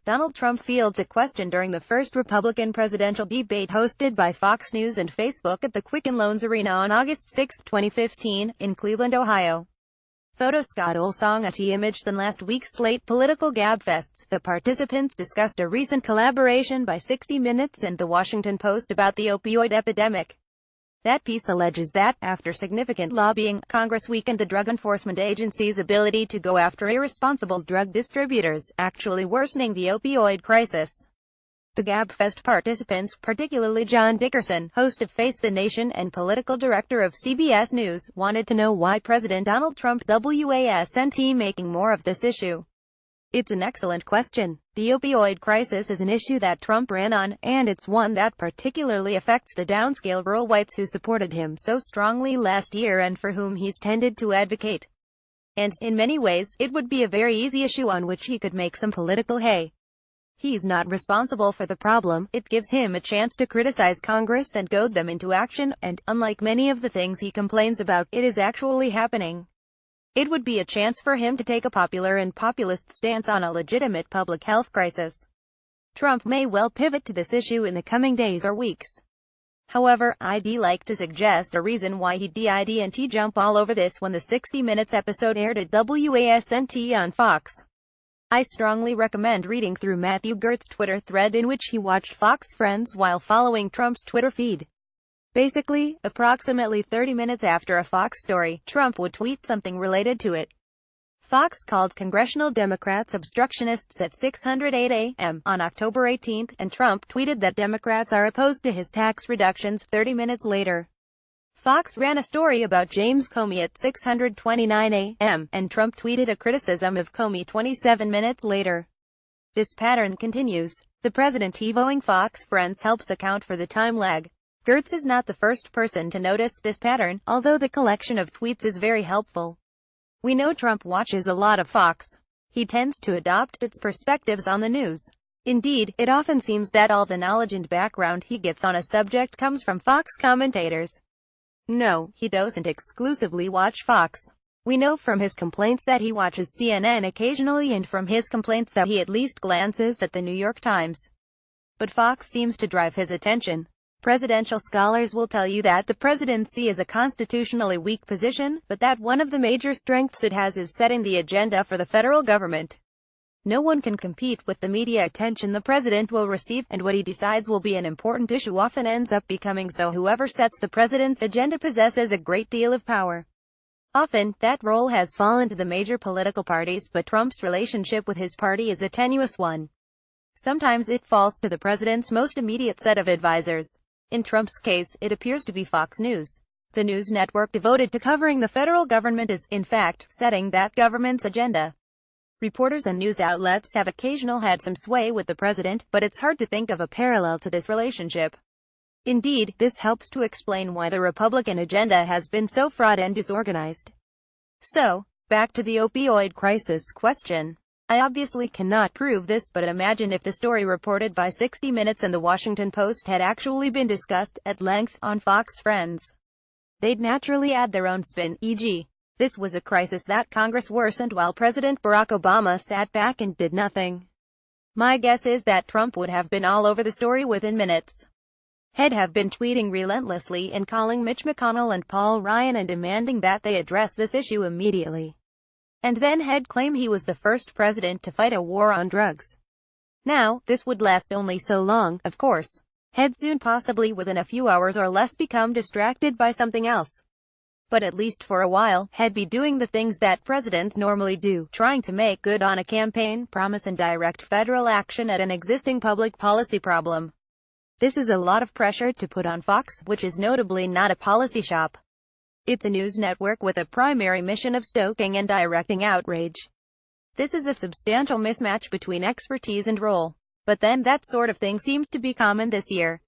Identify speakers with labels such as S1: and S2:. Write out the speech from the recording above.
S1: Donald Trump fields a question during the first Republican presidential debate hosted by Fox News and Facebook at the Quicken Loans Arena on August 6, 2015, in Cleveland, Ohio. Photo Scott Olsong at Image. In last week's Slate Political Gabfests, the participants discussed a recent collaboration by 60 Minutes and The Washington Post about the opioid epidemic. That piece alleges that, after significant lobbying, Congress weakened the Drug Enforcement Agency's ability to go after irresponsible drug distributors, actually worsening the opioid crisis. The Gabfest participants, particularly John Dickerson, host of Face the Nation and political director of CBS News, wanted to know why President Donald Trump wasn't making more of this issue. It's an excellent question. The opioid crisis is an issue that Trump ran on, and it's one that particularly affects the downscale rural whites who supported him so strongly last year and for whom he's tended to advocate. And, in many ways, it would be a very easy issue on which he could make some political hay. He's not responsible for the problem. It gives him a chance to criticize Congress and goad them into action, and, unlike many of the things he complains about, it is actually happening. It would be a chance for him to take a popular and populist stance on a legitimate public health crisis. Trump may well pivot to this issue in the coming days or weeks. However, I'd like to suggest a reason why he didn't jump all over this when the 60 Minutes episode aired at WASNT on Fox. I strongly recommend reading through Matthew Gert's Twitter thread in which he watched Fox Friends while following Trump's Twitter feed. Basically, approximately 30 minutes after a Fox story, Trump would tweet something related to it. Fox called congressional Democrats obstructionists at 6:08 a.m. on October 18, and Trump tweeted that Democrats are opposed to his tax reductions. 30 minutes later, Fox ran a story about James Comey at 6:29 a.m., and Trump tweeted a criticism of Comey 27 minutes later. This pattern continues. The president TiVoing Fox Friends helps account for the time lag. Gertz is not the first person to notice this pattern, although the collection of tweets is very helpful. We know Trump watches a lot of Fox. He tends to adopt its perspectives on the news. Indeed, it often seems that all the knowledge and background he gets on a subject comes from Fox commentators. No, he doesn't exclusively watch Fox. We know from his complaints that he watches CNN occasionally and from his complaints that he at least glances at the New York Times. But Fox seems to drive his attention. Presidential scholars will tell you that the presidency is a constitutionally weak position, but that one of the major strengths it has is setting the agenda for the federal government. No one can compete with the media attention the president will receive, and what he decides will be an important issue often ends up becoming so. Whoever sets the president's agenda possesses a great deal of power. Often, that role has fallen to the major political parties, but Trump's relationship with his party is a tenuous one. Sometimes it falls to the president's most immediate set of advisors. In Trump's case, it appears to be Fox News. The news network devoted to covering the federal government is, in fact, setting that government's agenda. Reporters and news outlets have occasionally had some sway with the president, but it's hard to think of a parallel to this relationship. Indeed, this helps to explain why the Republican agenda has been so fraught and disorganized. So, back to the opioid crisis question. I obviously cannot prove this, but imagine if the story reported by 60 Minutes and The Washington Post had actually been discussed, at length, on Fox Friends. They'd naturally add their own spin, e.g., this was a crisis that Congress worsened while President Barack Obama sat back and did nothing. My guess is that Trump would have been all over the story within minutes. He'd have been tweeting relentlessly and calling Mitch McConnell and Paul Ryan and demanding that they address this issue immediately. And then he'd claim he was the first president to fight a war on drugs. Now, this would last only so long, of course. He'd soon, possibly within a few hours or less, become distracted by something else. But at least for a while, he'd be doing the things that presidents normally do, trying to make good on a campaign promise and direct federal action at an existing public policy problem. This is a lot of pressure to put on Fox, which is notably not a policy shop. It's a news network with a primary mission of stoking and directing outrage. This is a substantial mismatch between expertise and role. But then that sort of thing seems to be common this year.